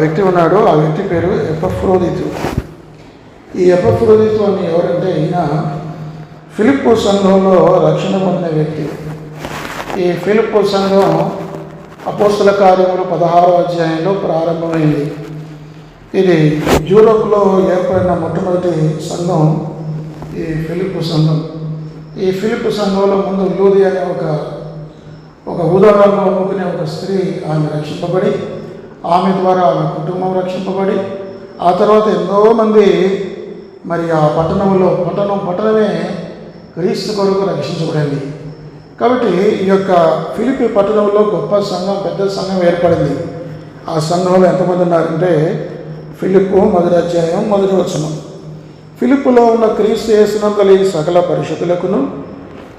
వ్యక్తి ఉన్నాడు. ఆ వ్యక్తి పేరు ఎపఫ్రోదితు. ఈ ఎపఫ్రోదితు అని ఎవరంటే ఈయన ఫిలిప్పు సంఘంలో రక్షణ పొందిన వ్యక్తి. ఈ ఫిలిప్పు సంఘం అపోస్తల కార్యములు 16వ అధ్యాయంలో ప్రారంభమైంది. ఇది యూరోప్లో ఏర్పడిన మొట్టమొదటి సంఘం ఈ ఫిలిప్పు సంఘం. ఈ ఫిలిప్పు సంఘంలో ముందు లూది అనే ఒక ఊదారంలో అమ్ముకునే ఒక స్త్రీ ఆమె రక్షింపబడి, ఆమె ద్వారా ఆమె కుటుంబం రక్షింపబడి, ఆ తర్వాత ఎంతోమంది మరి ఆ పట్టణమే క్రీస్తు కొరకు రక్షించబడింది. కాబట్టి ఈ యొక్క ఫిలిప్పి పట్టణంలో గొప్ప సంఘం, పెద్ద సంఘం ఏర్పడింది. ఆ సంఘంలో ఎంతమంది ఉన్నారంటే ఫిలిప్పు 1వ అధ్యాయం 1వ వచనం. ఫిలిప్పులో ఉన్న క్రీస్తు యేసునందలి సకల పరిషత్తులకును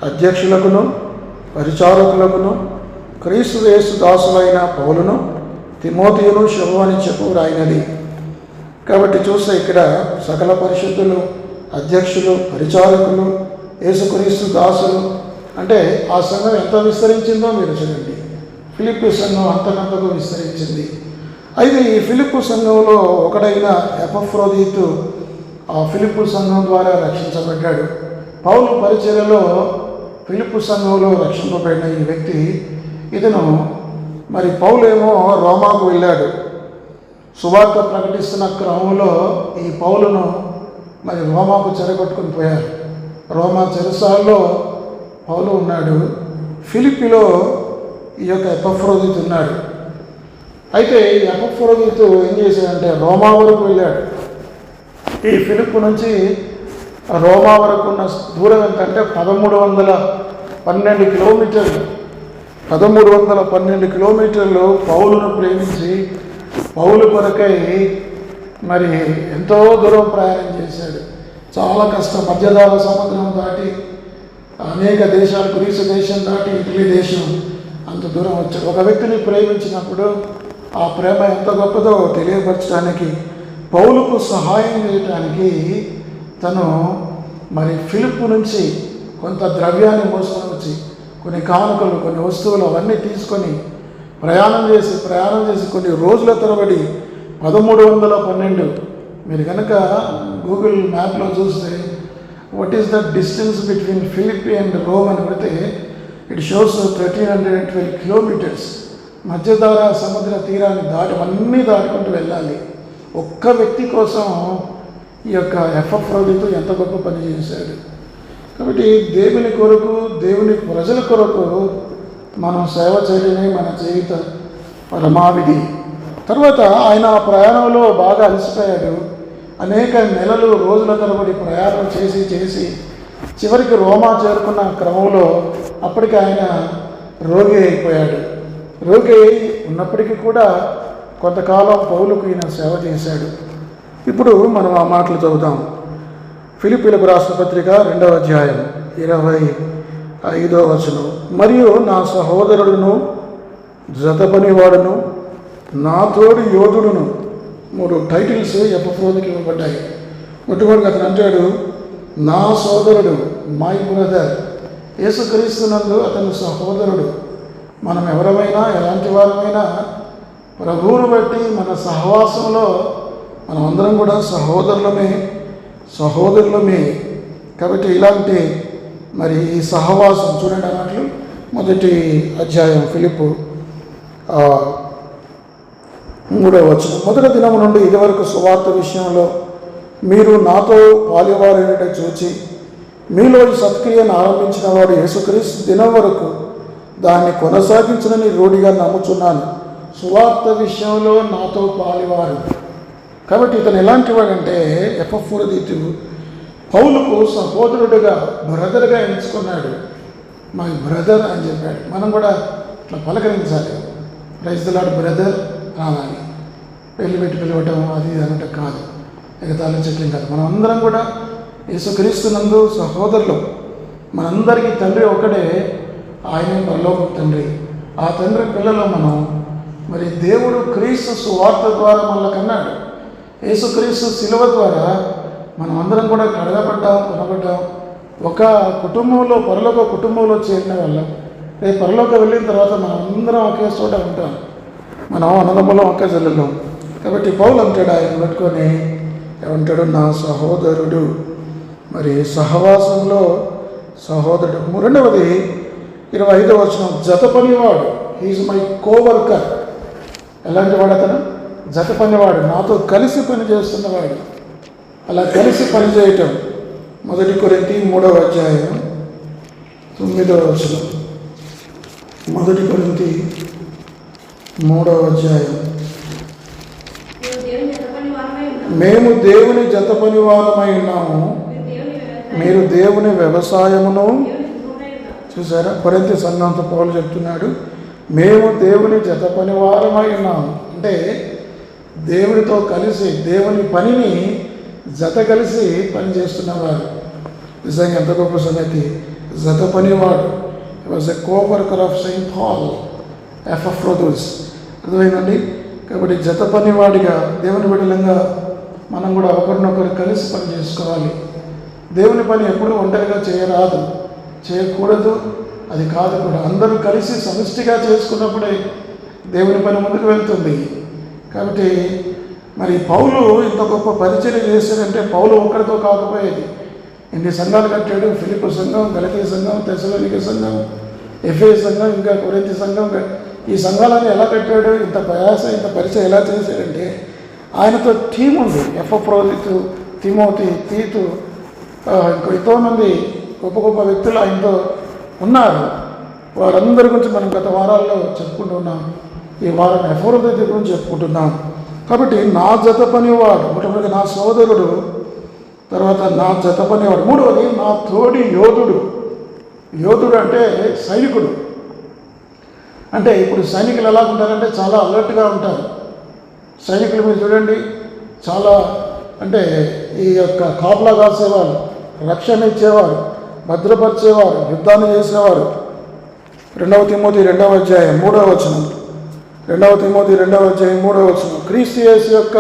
అధ్యక్షులకును పరిచారకులకును క్రీస్తు యేసు దాసులైన పౌలును తిమోతియును శుభమని చెప్పు రాయినది. కాబట్టి చూస్తే ఇక్కడ సకల పరిషత్తులు, అధ్యక్షులు, పరిచారకులు, యేసుక్రీస్తు దాసులు అంటే ఆ సంఘం ఎంత విస్తరించిందో మీరు చూడండి. ఫిలిప్పు సంఘం అంతకంతకు విస్తరించింది. అయితే ఈ ఫిలిప్పు సంఘంలో ఒకడైన ఎపఫ్రోదితు ఆ ఫిలిప్పు సంఘం ద్వారా రక్షించబడ్డాడు. పౌలు పరిచర్యలో ఫిలిప్పు సంఘంలో రక్షింపబడిన ఈ వ్యక్తి, ఇతను మరి పౌలేమో రోమాకు వెళ్ళాడు. సువార్త ప్రకటిస్తున్న క్రమంలో ఈ పౌలును మరి రోమాకు చెరగొట్టుకుని పోయారు. రోమా చెరసాల్లో పౌలు ఉన్నాడు. ఫిలిప్పిలో ఈ యొక్క ఎపఫ్రోదితు ఉన్నాడు. అయితే ఈ ఎపఫ్రోదితు ఏం చేశాడంటే రోమా వరకు వెళ్ళాడు. ఈ ఫిలిప్పు నుంచి రోమా వరకు ఉన్న దూరం ఎంతంటే 1312 కిలోమీటర్లు. 1312 కిలోమీటర్లు పౌలును ప్రేమించి పౌలు కొరకై మరి ఎంతో దూరం ప్రయాణం చేశాడు. చాలా కష్టం. మధ్యధరా సముద్రం దాటి అనేక దేశాలు, గ్రీసు దేశం దాటి ఇటలీ దేశం, అంత దూరం వచ్చాడు. ఒక వ్యక్తిని ప్రేమించినప్పుడు ఆ ప్రేమ ఎంత గొప్పదో తెలియపరచడానికి, పౌలుకు సహాయం చేయడానికి తను మరి ఫిలిప్పు నుంచి కొంత ద్రవ్యాన్ని మోసుకొని వచ్చి కొన్ని కానుకలు, కొన్ని వస్తువులు అవన్నీ తీసుకొని ప్రయాణం చేసి కొన్ని రోజుల తరబడి 1312. మీరు కనుక గూగుల్ మ్యాప్లో చూస్తే what is the distance between Philippi and Rome అని పెడితే ఇట్ షోస్ 1312 కిలోమీటర్స్. మధ్యధరా సముద్ర తీరాన్ని అన్నీ దాటుకుంటూ వెళ్ళాలి. ఒక్క వ్యక్తి కోసం ఈ యొక్క ఎపఫ్రోదితు ఎంత గొప్ప పని చేశాడు. కాబట్టి దేవుని కొరకు, దేవుని ప్రజల కొరకు మనం సేవ చేయడమే మన జీవిత పరమావిధి. తర్వాత ఆయన ఆ ప్రయాణంలో బాగా అలసిపోయాడు. అనేక నెలలు, రోజుల తరబడి ప్రయాణం చేసి చివరికి రోమా చేరుకున్న క్రమంలో అప్పటికి ఆయన రోగి అయిపోయాడు. రోగి ఉన్నప్పటికీ కూడా కొంతకాలం పౌలుకు ఈయన సేవ చేశాడు. ఇప్పుడు మనం ఆ మాటలు చదువుతాం. ఫిలిప్పీలకు రాసిన పత్రిక 2వ అధ్యాయం 25వ వచనం. మరియు నా సహోదరుడును జతపనివాడును నా తోడి యోధుడును. 3 టైటిల్స్ ఎపఫ్రోదితుకి ఇవ్వబడ్డాయి. మొట్టమొదటిగా అతను అంటాడు, నా సోదరుడు, మై బ్రదర్. యేసుక్రీస్తునందు అతను సహోదరుడు. మనం ఎవరమైనా, ఎలాంటి వారమైనా ప్రభువును బట్టి మన సహవాసంలో మనం అందరం కూడా సహోదరులమే. కాబట్టి ఇలాంటి మరి ఈ సహవాసం చూడండి అన్నట్లు 1వ అధ్యాయం ఫిలిప్పు 3వ వచనం. మొదటి దినం నుండి ఇదివరకు సువార్త విషయంలో మీరు నాతో పాలువారైనట్టు చూచి మీలో ఈ సత్క్రియను ఆరంభించిన వాడు యేసుక్రీస్తు దినం వరకు దాన్ని కొనసాగించనని రూఢిగా నమ్ముచున్నాను. సువార్త విషయంలో నాతో పాలువారు. కాబట్టి ఇతను ఎలాంటి వాడంటే ఎపఫ్రోదితు పౌలుకు సహోదరుడుగా, బ్రదర్గా ఎంచుకున్నాడు. మై బ్రదర్ అని చెప్పాడు. మనం కూడా ఇట్లా పలకరించాలి. ప్రైజ్ ది లార్డ్ బ్రదర్ రావాలి. పెళ్లి పెట్టి పిలవటం అది అనటం కాదు, ఎగతాళి చెట్లం కాదు. మనం అందరం కూడా యేసుక్రీస్తునందు సహోదరులు. మనందరికీ తండ్రి ఒకడే, ఆయనే పరలోక తండ్రి. ఆ తండ్రి పిల్లలు మనం. మరి దేవుడు క్రీస్తు సువార్త ద్వారా మనల్ని కన్నాడు. యేసుక్రీస్తు శిలువ ద్వారా మనం అందరం కూడా కొనబడ్డాం. ఒక కుటుంబంలో, పరలోక కుటుంబంలో చేరిన వాళ్ళం. రేపు పరలోక వెళ్ళిన తర్వాత మనం అందరం ఒకే చోట ఉంటాం. మనం అన్నదమ్ములం, ఒకే చెల్లెలం. కాబట్టి పౌలు అంటాడు, ఆయన పట్టుకొని ఏమంటాడు, నా సహోదరుడు. మరి సహవాసంలో సహోదరుడు. రెండవది 25వ వచనం, జత పనివాడు. He is my coworker. ఎలాంటి వాడు అతను? జత పనివాడు, నాతో కలిసి పని చేస్తున్నవాడు. అలా కలిసి పని చేయటం. 1 కొరింథీ 3వ అధ్యాయం 9వ వచనం. 1 కొరింథీ 3వ అధ్యాయం. మేము దేవుని జత పనివారమై ఉన్నాము, మీరు దేవుని వ్యవసాయమును. చూసారా, కొరింథీ సంఘంతో పౌలు చెప్తున్నాడు, మేము దేవుని జత పనివారమై ఉన్నాము. అంటే దేవునితో కలిసి దేవుని పనిని జత కలిసి పని చేస్తున్నవారు. నిజంగా ఎంత గొప్ప సంగతి. జత పనివాడు. Was a coworker of Saint Paul Epaphroditus. అర్థమైందండి. కాబట్టి జత పనివాడిగా దేవుని బిడ్డలంగా మనం కూడా ఒకరినొకరు కలిసి పని చేసుకోవాలి. దేవుని పని ఎప్పుడూ ఒంటరిగా చేయరాదు, చేయకూడదు, అది కాదు కూడా. అందరూ కలిసి సమిష్టిగా చేసుకున్నప్పుడే దేవుని పని ముందుకు వెళ్తుంది. కాబట్టి మరి పౌలు ఇంత గొప్ప పరిచయం చేశాడంటే పౌలు ఒక్కడితో కాకపోయేది. ఎన్ని సంఘాలు కట్టాడు? ఫిలిప్పు సంఘం, గలతీ సంఘం, తెస్సలోనికే సంఘం, ఎఫెసు సంఘం, ఇంకా కొరింథీ సంఘం. ఈ సంఘాలను ఎలా కట్టాడు? ఇంత ప్రయాస, ఇంత పరిచయం ఎలా చేశాడంటే ఆయనతో టీం ఉంది. ఎపఫ్రోదితు, తిమోతి, తీతు, ఇంకా ఎంతోమంది గొప్ప గొప్ప వ్యక్తులు ఆయనతో ఉన్నారు. వారందరి గురించి మనం గత వారాల్లో చెప్పుకుంటున్నాం. ఈ వారం ఎపఫ్రోదితు గురించి చెప్పుకుంటున్నాం. కాబట్టి నా జత పనివాడు, మొట్టమొదటి నా సోదరుడు, తర్వాత నా జత పనివాడు. మూడవది నా తోడి యోధుడు. యోధుడు అంటే సైనికుడు. అంటే ఇప్పుడు సైనికులు ఎలా ఉంటారంటే చాలా అలర్ట్గా ఉంటారు. సైనికులు మీరు చూడండి, చాలా అంటే ఈ యొక్క కాపలా కాసేవారు, రక్షణ ఇచ్చేవారు, భద్రపరిచేవారు, యుద్ధాన్ని చేసేవారు. 2 తిమోతి 2వ అధ్యాయం 3వ వచనం. 2 తిమోతి 2వ అధ్యాయం 3వ వచనం. క్రీస్తు యేసు యొక్క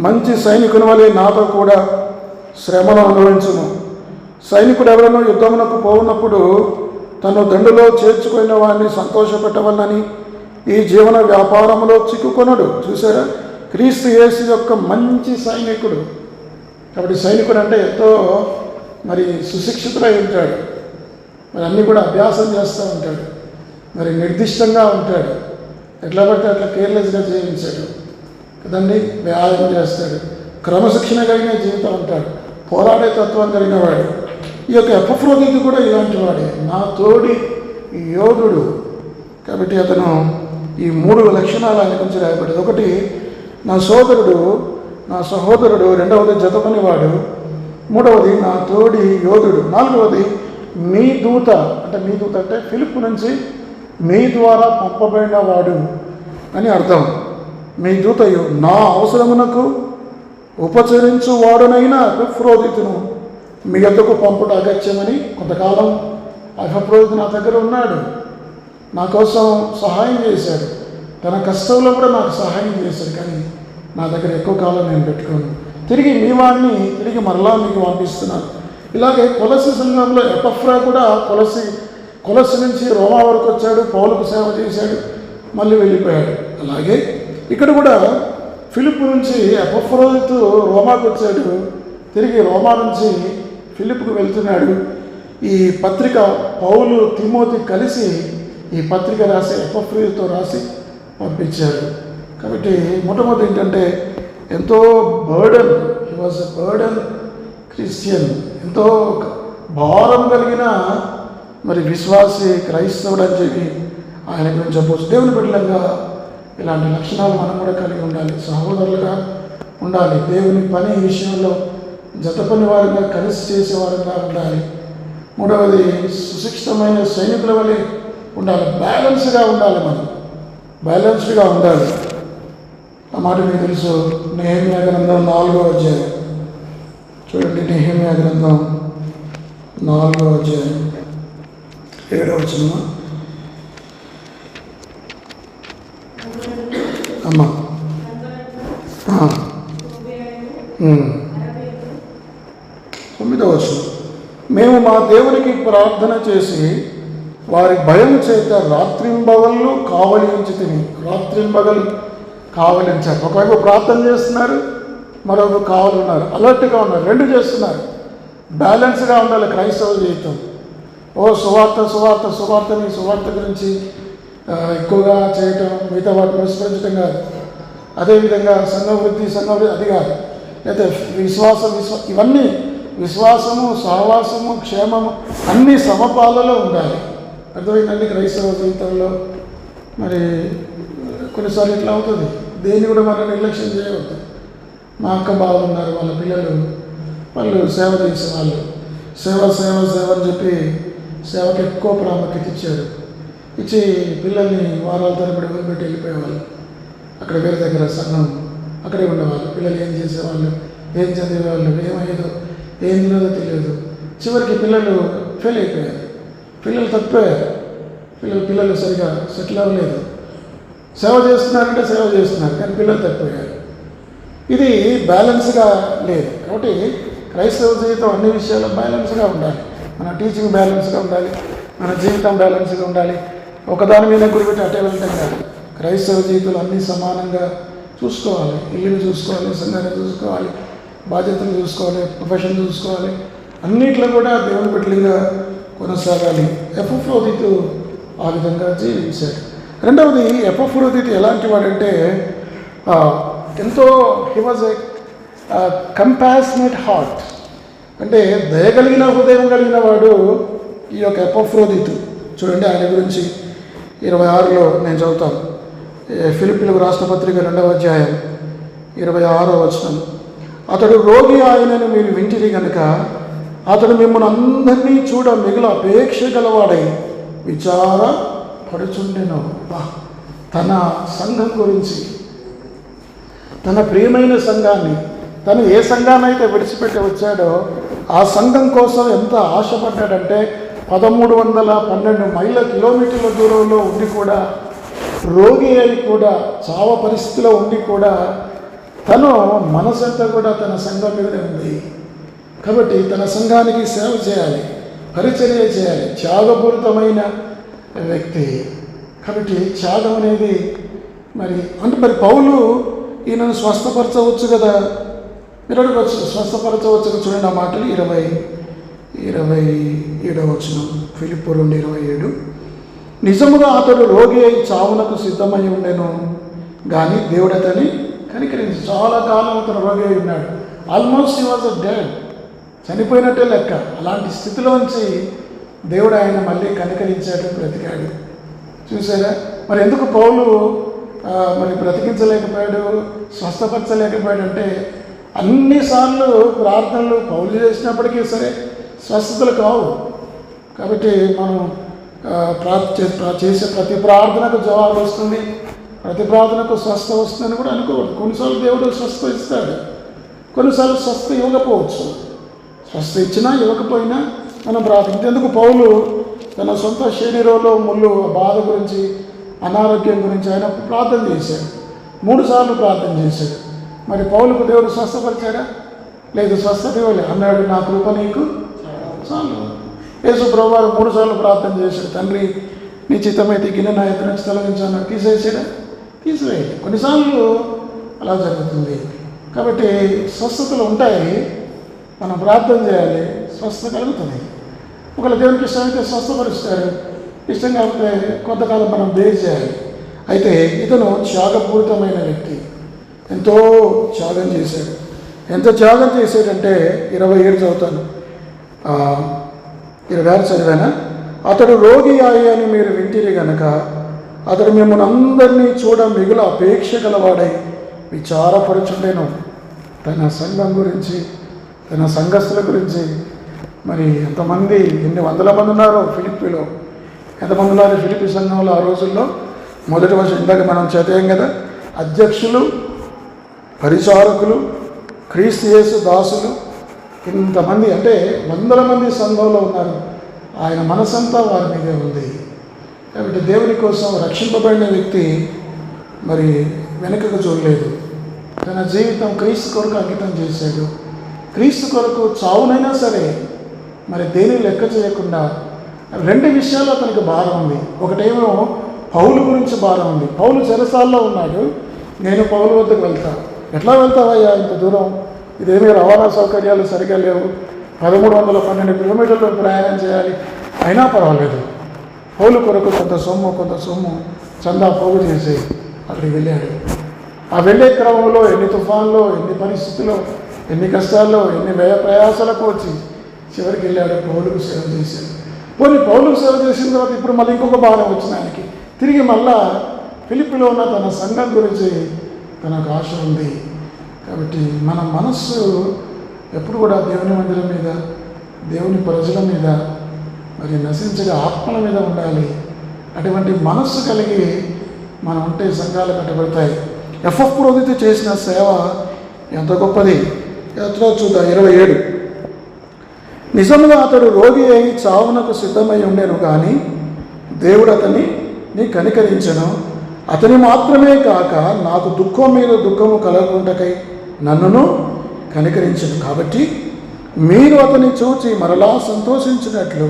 మంచి సైనికుని వలె నాతో కూడా శ్రమను అనుభవించును. సైనికుడు ఎవరైనా యుద్ధమునకు పోవున్నప్పుడు తను దండులో చేర్చుకున్న వాడిని సంతోషపెట్టవలనని ఈ జీవన వ్యాపారంలో చిక్కుకొనడు. చూసారా, క్రీస్తు యేసు యొక్క మంచి సైనికుడు. కాబట్టి సైనికుడు అంటే ఎంతో మరి సుశిక్షితుడై ఉంటాడు. మరి అన్నీ కూడా అభ్యాసం చేస్తూ ఉంటాడు. మరి నిర్దిష్టంగా ఉంటాడు. ఎట్లా పడితే అట్లా కేర్లెస్గా జీవించాడు కదండి. వ్యాయామం చేస్తాడు. క్రమశిక్షణ కలిగిన జీవితం ఉంటాడు. పోరాడే తత్వం కలిగిన వాడు. ఈ యొక్క ఎపఫ్రోదితు కూడా ఇలాంటి వాడే, నా తోడి యోధుడు. కాబట్టి అతను ఈ 3 లక్షణాలు ఆయన గురించి రాయబడ్డది. ఒకటి నా సోదరుడు, నా సహోదరుడు. రెండవది జతపనివాడు. మూడవది నా తోడి యోధుడు. నాలుగవది మీ దూత. అంటే మీ దూత అంటే ఫిలిప్పు నుంచి మీ ద్వారా పంపబడిన వాడు అని అర్థం. మీ దూతయు నా అవసరమునకు ఉపచరించు వాడునైనా ఎపఫ్రోదితును మీ యొద్దకు పంపుట అగత్యమని. కొంతకాలం ఎపఫ్రోదితు నా దగ్గర ఉన్నాడు, నా కోసం సహాయం చేశాడు. తన కష్టంలో కూడా నాకు సహాయం చేశాడు. కానీ నా దగ్గర ఎక్కువ కాలం నేను పెట్టుకోను. తిరిగి మీ వాడిని తిరిగి మరలా మీకు పంపిస్తున్నాను. ఇలాగే కొలసి సంఘంలో ఎపఫ్రా కూడా కొలసి నుంచి రోమా వరకు వచ్చాడు, పౌలుకు సేవ చేశాడు, మళ్ళీ వెళ్ళిపోయాడు. అలాగే ఇక్కడ కూడా ఫిలిప్పు నుంచి ఎపఫ్రోదితు రోమాకు వచ్చాడు, తిరిగి రోమా నుంచి ఫిలిప్కు వెళ్తున్నాడు. ఈ పత్రిక పౌలు, తిమోతి కలిసి ఈ పత్రిక రాసి ఎపఫ్రోదితుతో రాసి పంపించారు. కాబట్టి మొట్టమొదటి ఏంటంటే ఎంతో burden, he was a burden Christian. ఎంతో భారం కలిగిన మరి విశ్వాసి, క్రైస్తవుడు అని చెప్పి ఆయన గురించి చెప్పవచ్చు. దేవుని బిడ్డలంగా ఇలాంటి లక్షణాలు మనం కూడా కలిగి ఉండాలి. సహోదరులుగా ఉండాలి. దేవుని పని విషయంలో జత పని వారిగా కలిసి చేసేవారుగా ఉండాలి. మూడవది సుశిక్షితమైన సైనికుల వలె ఉండాలి. బ్యాలెన్స్గా ఉండాలి. మనం బ్యాలెన్స్డ్గా ఉండాలి. ఆ మాట మీకు తెలుసు. నెహెమ్యా గ్రంథం 4వ అధ్యాయం చూడండి. నెహెమ్యా గ్రంథం 4వ అధ్యాయం 7వ వచనం. అమ్మా 9వ వచనం. మేము మా దేవునికి ప్రార్థన చేసి వారి భయం చేత రాత్రింబగళ్ళు కావలి ఉంచి తిని. రాత్రింబగలు కావలించారు. ఒకవైపు ప్రార్థన చేస్తున్నారు, మరొక కావలి ఉన్నారు, అలర్ట్గా ఉన్నారు, రెండు చేస్తున్నారు. బ్యాలెన్స్గా ఉండాలి క్రైస్తవ జీవితం. సువార్త గురించి ఎక్కువగా చేయటం, మిగతా వాటిని విస్మరించడం కాదు. అదేవిధంగా సంఘ వృద్ధి అది కాదు. అయితే ఇవన్నీ విశ్వాసము, సహవాసము, క్షేమము అన్నీ సమపాలలో ఉండాలి. అర్థమైందండి? క్రైస్తవ జీవితంలో మరి కొన్నిసార్లు ఇట్లా అవుతుంది. దేన్ని కూడా మనం నిర్లక్ష్యం చేయవద్దు. మా అక్క బావలు ఉన్నారు, వాళ్ళ పిల్లలు వాళ్ళు సేవ చేసేవాళ్ళు. సేవ అని చెప్పి సేవకు ఎక్కువ ప్రాముఖ్యత ఇచ్చారు. ఇచ్చి పిల్లల్ని వారాల తరబడి వదిలిపెట్టి వెళ్ళిపోయేవాళ్ళు. అక్కడ వేరే దగ్గర సంఘం అక్కడే ఉండేవాళ్ళు. పిల్లలు ఏం చేసేవాళ్ళు, ఏం చదివేవాళ్ళు, ఏమయ్యేదో ఏం తినదో తెలియదు. చివరికి పిల్లలు ఫెయిల్ అయిపోయారు, పిల్లలు తప్పిపోయారు. పిల్లలు సరిగా సెటిల్ అవ్వలేదు. సేవ చేస్తున్నారు కానీ పిల్లలు తప్పిపోయారు. ఇది బ్యాలెన్స్గా లేదు. కాబట్టి క్రైస్తవ జీవితం అన్ని విషయాల్లో బ్యాలెన్స్గా ఉండాలి. మన టీచింగ్ బ్యాలెన్స్గా ఉండాలి, మన జీవితం బ్యాలెన్స్గా ఉండాలి. ఒకదాని మీద గురిపెట్టి అటే వెళ్ళటం కాదు. క్రైస్తవ జీవితంలో అన్నీ సమానంగా చూసుకోవాలి. ఇల్లుని చూసుకోవాలి, సంఘాన్ని చూసుకోవాలి, బాధ్యతలు చూసుకోవాలి, ప్రొఫెషన్ చూసుకోవాలి. అన్నిట్లో కూడా దేవుని బిడ్డలుగా కొనసాగాలి. ఎపఫ్రోదితు ఆ విధంగా జీవించాడు. రెండవది, ఎపఫ్రోదితు ఎలాంటి వాడంటే ఎంతో he was a compassionate heart, అంటే దయగలిగిన హృదయం కలిగిన వాడు ఈ యొక్క ఎపఫ్రోదితు. చూడండి, ఆయన గురించి 26లో నేను చదువుతాను. ఫిలిప్పీలకు రాసిన పత్రిక 2వ అధ్యాయం 26వ వచనం. అతడు రోగి ఆయనని మీరు వింటిరి కనుక అతడు మిమ్మల్ని అందరినీ చూడ మిగిలిన అపేక్ష గలవాడై విచారపడుచుండెను. తన సంఘం గురించి, తన ప్రియమైన సంఘాన్ని, తను ఏ సంఘాన్ని అయితే విడిచిపెట్టి వచ్చాడో ఆ సంఘం కోసం ఎంత ఆశపడ్డాడంటే 1312 కిలోమీటర్ల దూరంలో ఉండి కూడా, రోగి అయి కూడా, చావ పరిస్థితిలో ఉండి కూడా తను మనసంతా కూడా తన సంఘం మీదనే ఉంది. కాబట్టి తన సంఘానికి సేవ చేయాలి, పరిచర్య చేయాలి. త్యాగపూరితమైన వ్యక్తి. కాబట్టి త్యాగం అనేది మరి పౌలు ఈయనను స్వస్థపరచవచ్చు కదా, మీరు అడగవచ్చు, స్వస్థపరచవచ్చు. చూడండి ఆ మాటలు 27వ వచనం, ఫిలిప్పీ 2:27. నిజముగా అతడు రోగి అయి చావునకు సిద్ధమై ఉండెను, కానీ దేవుడు అతని కనికరించి. చాలా కాలం అతను రోగి అయి ఉన్నాడు. ఆల్మోస్ట్ హీ వాజ్ డెడ్, చనిపోయినట్టే లెక్క. అలాంటి స్థితిలోంచి దేవుడు ఆయన మళ్ళీ కనికరించాడు, బ్రతికాడు. చూసారా? మరి ఎందుకు పౌలు మరి బ్రతికించలేకపోయాడు, స్వస్థపరచలేకపోయాడు అంటే అన్నిసార్లు ప్రార్థనలు పౌలు చేసినప్పటికీ సరే స్వస్థతలు కావు. కాబట్టి మనం చేసే ప్రతి ప్రార్థనకు జవాబు వస్తుంది, ప్రతి ప్రార్థనకు స్వస్థ వస్తుందని కూడా అనుకోవద్దు. కొన్నిసార్లు దేవుడు స్వస్థ ఇస్తాడు, కొన్నిసార్లు స్వస్థ ఇవ్వకపోవచ్చు. స్వస్థ ఇచ్చినా ఇవ్వకపోయినా మనం ప్రార్థించేందుకు పౌలు తన సొంత శరీరంలో ముళ్ళు బాధ గురించి, అనారోగ్యం గురించి ఆయన ప్రార్థన చేశాడు. 3 సార్లు ప్రార్థన చేశాడు. మరి పౌలుకు దేవుడు స్వస్థపరిచాడా? లేదు, స్వస్థత ఇవ్వలే. అన్నాడు, నా కృప నీకు చాలు. యేసు ప్రభువారు 3 సార్లు ప్రార్థన చేశాడు. తండ్రి, నీ చిత్తమైతే గిన్నె నా ఎత్తు నుంచి తొలగించాను. తీసేసాడా? తీసివేయాలి. కొన్నిసార్లు అలా జరుగుతుంది. కాబట్టి స్వస్థతలు ఉంటాయి, మనం ప్రార్థన చేయాలి, స్వస్థత కలుగుతుంది. ఒకవేళ దేవునికి ఇష్టమైతే స్వస్థపరుస్తారు, ఇష్టం కాకపోతే కొంతకాలం మనం బేర్ చేయాలి. అయితే ఇతను త్యాగపూరితమైన వ్యక్తి, ఎంతో త్యాగం చేశాడు. ఎంత త్యాగం చేశాడంటే 27 చదువుతాను, 26 చదివానా? అతడు రోగి అని మీరు వింటిరి గనక అతడు మిమ్మల్ని అందరినీ చూడ మిగుల అపేక్ష గలవాడై విచారపడుచుండేను. తన సంఘం గురించి, తన సంఘస్థుల గురించి. మరి ఎంతమంది, ఎన్ని వందల మంది ఉన్నారో ఫిలిప్పీలో. ఎంతమంది ఉన్నారు ఫిలిప్పీ సంఘంలో ఆ రోజుల్లో? మొదటి వర్షం ఇందాక మనం చదివాం కదా, అధ్యక్షులు, పరిచారకులు, క్రీస్తు యేసు దాసులు, ఇంతమంది, అంటే వందల మంది సంఘంలో ఉన్నారు. ఆయన మనసంతా వారి మీదే ఉంది. కాబట్టి దేవుని కోసం రక్షింపబడిన వ్యక్తి మరి వెనుకకు చూడలేదు. తన జీవితం క్రీస్తు కొరకు అంకితం చేశాడు. క్రీస్తు కొరకు చావునైనా సరే మరి దేని లెక్క చేయకుండా 2 విషయాలు అతనికి భారం ఉంది. ఒకటేమో పౌలు గురించి భారం ఉంది. పౌలు చెరసాల్లో ఉన్నాడు, నేను పౌలు వద్దకు వెళ్తా. ఎట్లా వెళ్తావయ్యా ఇంత దూరం? ఇదేమీ రవాణా సౌకర్యాలు సరిగా లేవు, 1312 కిలోమీటర్లు ప్రయాణం చేయాలి. అయినా పర్వాలేదు, పౌలు కొరకు కొంత సొమ్ము చందా పోగు చేసి అక్కడికి వెళ్ళాడు. ఆ వెళ్ళే క్రమంలో ఎన్ని తుఫాన్లో, ఎన్ని పరిస్థితుల్లో, ఎన్ని కష్టాల్లో, ఎన్ని వ్యయ ప్రయాసాలకు వచ్చి చివరికి వెళ్ళాడు. పౌలుకు సేవ చేశాడు. పోనీ పౌలుకు సేవ చేసిన తర్వాత ఇప్పుడు మళ్ళీ ఇంకొక భావన వచ్చిన ఆయనకి. తిరిగి మళ్ళా ఫిలిప్పీలో ఉన్న తన సంఘం గురించి తనకు ఆశ ఉంది. కాబట్టి మన మనస్సు ఎప్పుడు కూడా దేవుని మందిరం మీద, దేవుని ప్రజల మీద, మరి నశించే ఆత్మల మీద ఉండాలి. అటువంటి మనస్సు కలిగి మనం ఉంటే సంఘాలు కట్టబడతాయి. ఎఫ్ఎఫ్ పురోహితుడు చేసిన సేవ ఎంత గొప్పది. ఎట్లా చూద్దాం. 27 నిజంగా అతడు రోగి అయి చావునకు సిద్ధమై ఉండేను, కానీ దేవుడు అతన్ని కనికరించెను. అతని మాత్రమే కాక నాకు దుఃఖం మీద దుఃఖము కలగకుండాకై నన్నును కనికరించెను. కాబట్టి మీరు అతని చూచి మరలా సంతోషించినట్లు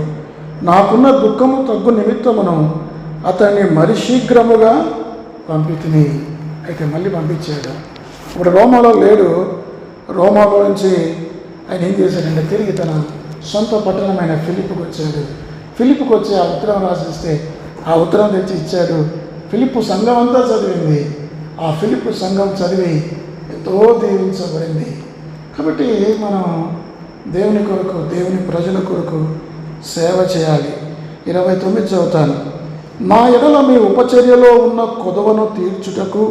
నాకున్న దుఃఖము తగ్గు నిమిత్తమును అతన్ని మరి శీఘ్రముగా పంపితిని. అయితే మళ్ళీ పంపించాడు. ఇప్పుడు రోమాలో లేడు. రోమాలో నుంచి ఆయన ఏం చేశాడంటే తిరిగి తన సొంత పట్టణమైన ఫిలిప్పుకి వచ్చాడు. ఫిలిప్పుకి వచ్చి ఆ ఉత్తరం రాసిస్తే ఆ ఉత్తరం తెచ్చి ఇచ్చాడు. ఫిలిప్పు సంఘం అంతా చదివింది. ఆ ఫిలిప్పు సంఘం చదివి ఎంతో దీవించబడింది. కాబట్టి మనం దేవుని కొరకు, దేవుని ప్రజల కొరకు సేవ చేయాలి. 29 చదువుతాను. నా ఎడల మీ ఉపచర్యలో ఉన్న కొదవను తీర్చుటకు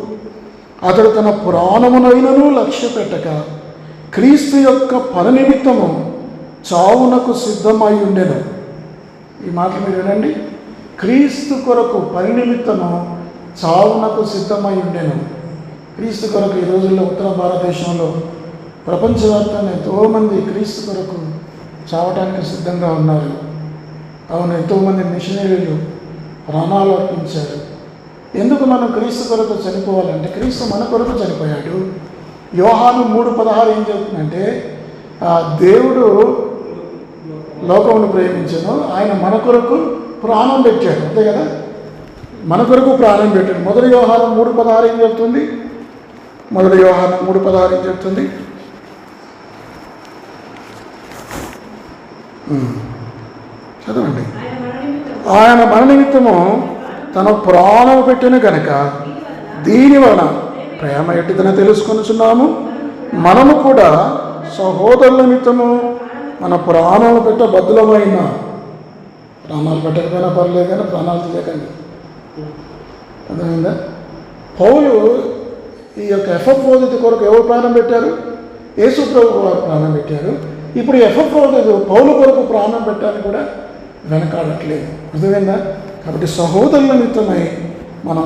అతడు తన పురాణమునైనను లక్ష్య పెట్టక క్రీస్తు యొక్క పని నిమిత్తము చావునకు సిద్ధమై ఉండెను. ఈ మాటలు మీరు వినండి. క్రీస్తు కొరకు పని నిమిత్తము చావునకు సిద్ధమై ఉండెను. క్రీస్తు కొరకు ఈ రోజుల్లో ఉత్తర భారతదేశంలో ప్రపంచవ్యాప్తంగా ఎంతోమంది క్రీస్తు కొరకు చావటానికి సిద్ధంగా ఉన్నారు. అవును, ఎంతోమంది మిషనరీలు ప్రాణాలు అర్పించారు. ఎందుకు మనం క్రీస్తు కొరకు చనిపోవాలంటే క్రీస్తు మన కొరకు చనిపోయాడు. యోహాను 3:16 ఏం చెప్తుందంటే దేవుడు లోకమును ప్రేమించను, ఆయన మన కొరకు ప్రాణం పెట్టాడు. అంతే కదా, మన కొరకు ప్రాణం పెట్టాడు. మొదటి యోహాను 3:16 ఏం చెప్తుంది? మొదటి యోహాను 3:16 ఏం చెప్తుంది? చదవండి. ఆయన మన నిమిత్తము తన ప్రాణం పెట్టిన కనుక దీని వలన ప్రేమ ఎట్టిదని తెలుసుకొనుచున్నాము. మనము కూడా సహోదరుల నిమిత్తము మన ప్రాణాలు పెట్ట బద్దులమైన, ప్రాణాలు పెట్టకపోయినా పర్లేదు కానీ ప్రాణాలు తీయకండి. అర్థమైందా? పౌలు ఈ యొక్క ఎఫ్ఎఫ్రోదితు కొరకు ఎవరు ప్రాణం పెట్టారు? యేసు ప్రభు వారు ప్రాణం పెట్టారు. ఇప్పుడు ఎఫ్ఎఫ్రోదితు పౌలు కొరకు ప్రాణం పెట్టాలని కూడా వెనకాడట్లేదు. అర్థమైందా? కాబట్టి సహోదరుల నిమిత్తమై మనం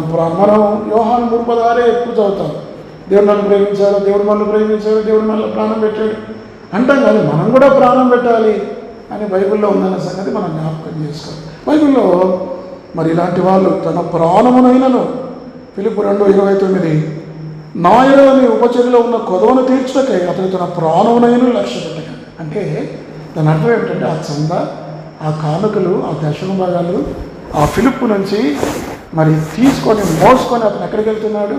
యోహాను 3:16 ఎక్కువ చదువుతాం. దేవుడు నన్ను ప్రేమించాడు, దేవుడు మనల్ని ప్రేమించాడు, దేవుడు మనల్ని ప్రాణం పెట్టాడు అంటాం. కానీ మనం కూడా ప్రాణం పెట్టాలి అని బైబిల్లో ఉందన్న సంగతి మనం జ్ఞాపకం చేసుకోవాలి. బైబిల్లో మరి ఇలాంటి వాళ్ళు తన ప్రాణమునైనను, ఫిలిప్పు 2:29 నా ఎడల మీ ఉపచర్యలో ఉన్న కొదవను తీర్చుటకై అతడు తన ప్రాణమునైనను లక్ష్య పెట్టక. అంటే దాని అర్థం ఏమిటంటే ఆ చంద, ఆ కానుకలు, ఆ దశమ భాగాలు ఆ ఫిలిప్పు నుంచి మరి తీసుకొని మోసుకొని అతను ఎక్కడికి వెళ్తున్నాడు?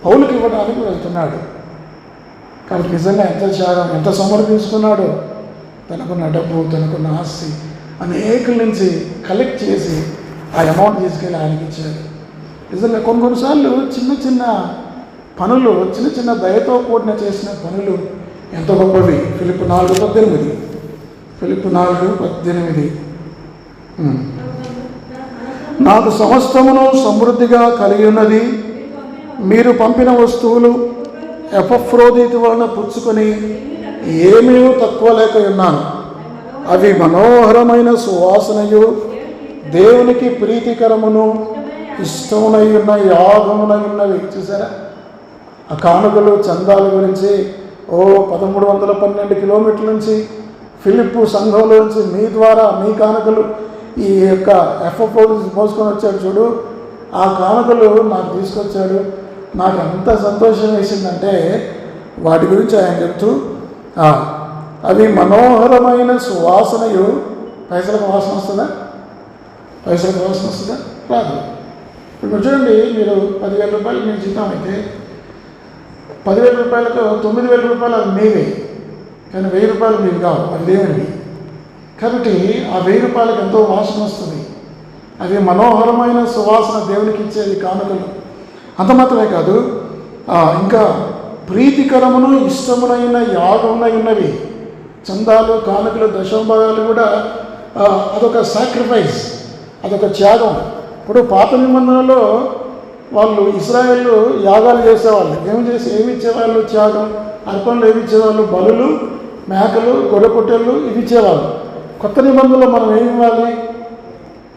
పౌలుకి ఇవ్వడానికి వెళ్తున్నాడు. కాబట్టి నిజంగా ఎంత త్యాగం, ఎంత సమర్పించుకున్నాడో. తనకున్న డబ్బు, తనకున్న ఆస్తి అనేకుల నుంచి కలెక్ట్ చేసి ఆ అమౌంట్ తీసుకెళ్ళి ఆయనకి ఇచ్చాడు. నిజంగా కొన్నిసార్లు చిన్న చిన్న పనులు, చిన్న చిన్న దయతో కూడిన చేసిన పనులు ఎంతో గొప్పవి. ఫిలిప్పు 4:18 ఫిలిప్పు 4:18 నాకు సమస్తమును సమృద్ధిగా కలిగి ఉన్నది. మీరు పంపిన వస్తువులు ఎపఫ్రోదితు వలన పుచ్చుకొని ఏమీ తక్కువ లేక ఉన్నాను. అవి మనోహరమైన సువాసనయు దేవునికి ప్రీతికరమును ఇష్టమునై ఉన్న యాగమునై ఉన్నవి. చూసారా ఆ కానుకలు, చందాల గురించి? 1312 కిలోమీటర్ల నుంచి ఫిలిప్పు సంఘంలో నుంచి మీ ద్వారా మీ కానుకలు ఈ యొక్క ఎఫ్ఎఫ్రోదితు మోసుకొని వచ్చాడు చూడు. ఆ కానుకలు నాకు తీసుకొచ్చాడు. నాకు ఎంత సంతోషం వేసిందంటే వాటి గురించి ఆయన చెప్తూ అవి మనోహరమైన సువాసనయు. పైసలకు వాసన వస్తుందా? పైసలకు వాసన వస్తుందా? రాదు. ఇప్పుడు చూడండి, మీరు 10,000 రూపాయలు మీ జీతం అయితే 10,000 రూపాయలకు 9,000 రూపాయలు అది మీవే, కానీ 1,000 రూపాయలు మీవి కావు, అది దేవునివి. కాబట్టి ఆ 1,000 రూపాయలకు ఎంతో వాసన వస్తుంది. అవి మనోహరమైన సువాసన దేవునికి ఇచ్చేది కానుకలు. అంత మాత్రమే కాదు, ఇంకా ప్రీతికరమును ఇష్టమునైన యాగమునై ఉన్నవి. చందాలు, కానుకలు, దశమభాగాలు కూడా అదొక సాక్రిఫైస్, అదొక త్యాగం. ఇప్పుడు పాత నిబంధనలో వాళ్ళు ఇశ్రాయేలు యాగాలు చేసేవాళ్ళు. ఏమి ఇచ్చేవాళ్ళు? త్యాగం, అర్పణలు ఏమి ఇచ్చేవాళ్ళు? బలులు, మేకలు, గొర్రె పొట్టేళ్ళు ఇవి ఇచ్చేవాళ్ళు. కొత్త నిబంధనలో మనం ఏమి ఇవ్వాలి?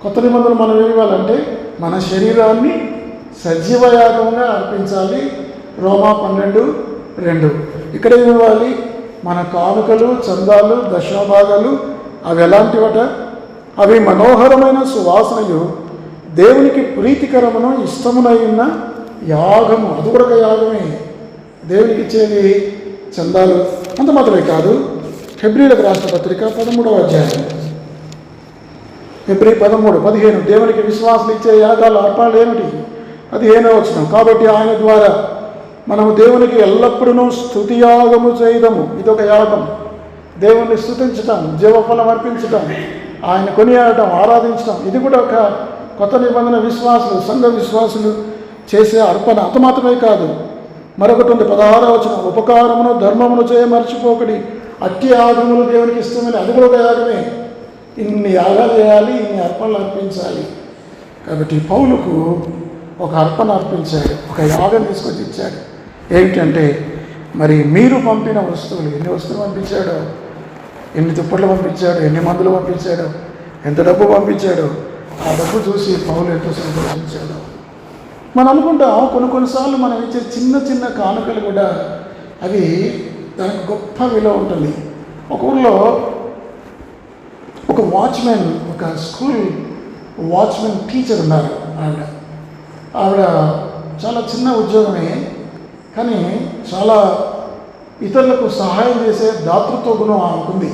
కొత్త నిబంధనలు మనం ఏమి ఇవ్వాలంటే మన శరీరాన్ని సజీవ యాగంగా అర్పించాలి. రోమా 12:2. ఇక్కడ ఏమి ఇవ్వాలి? మన కానుకలు, చందాలు, దశమభాగాలు అవి ఎలాంటివట? అవి మనోహరమైన సువాసనయు దేవునికి ప్రీతికరమును ఇష్టమునై ఉన్న యాగము. అది కూడా ఒక యాగమే, దేవునికి ఇచ్చేది చందాలు. అంత మాత్రమే కాదు, హెబ్రీలకు రాసిన పత్రిక 13వ అధ్యాయం, హెబ్రీ 13:15 దేవునికి విశ్వాసం ఇచ్చే యాగాలు, అర్పణలు ఏమిటి? 15వ వచనం, కాబట్టి ఆయన ద్వారా మనము దేవునికి ఎల్లప్పుడూ స్తుతియాగము చేయదము. ఇదొక యాగం, దేవుణ్ణి స్తుతించటం, జీవఫలం అర్పించటం, ఆయన కొనియాడటం, ఆరాధించటం. ఇది కూడా ఒక కొత్త నిబంధన విశ్వాసులు, సంఘ విశ్వాసులు చేసే అర్పణ. అంత మాత్రమే కాదు, మరొకటి ఉంది 16వ వచనం, ఉపకారమును ధర్మమును చేయ మర్చిపోకడి, అట్టి యాగములు దేవునికి ఇష్టమని. అది కూడా ఒక యాగమే. ఇన్ని యాగాలు చేయాలి, ఇన్ని అర్పణలు అర్పించాలి. కాబట్టి పౌలుకు ఒక అర్పణ అర్పించాడు, ఒక యాగం తీసుకొచ్చి ఇచ్చాడు. ఏమిటంటే మరి మీరు పంపిన వస్తువులు, ఎన్ని వస్తువులు పంపించాడో, ఎన్ని దుప్పట్లు పంపించాడు, ఎన్ని మందులు పంపించాడు, ఎంత డబ్బు పంపించాడు, ఆ డబ్బు చూసి పౌలు ఎంతో సంతోషించాడు. మనం అనుకుంటాం కొన్నిసార్లు మనం ఇచ్చే చిన్న చిన్న కానుకలు కూడా అవి దానికి గొప్ప విలువ ఉంటుంది. ఒక ఊళ్ళో ఒక వాచ్మెన్, ఒక స్కూల్ వాచ్మెన్ టీచర్ ఉన్నారు. ఆవిడ చాలా చిన్న ఉద్యోగమే, కానీ చాలా ఇతరులకు సహాయం చేసే దాతృత్వ గుణం ఆమెకుంది.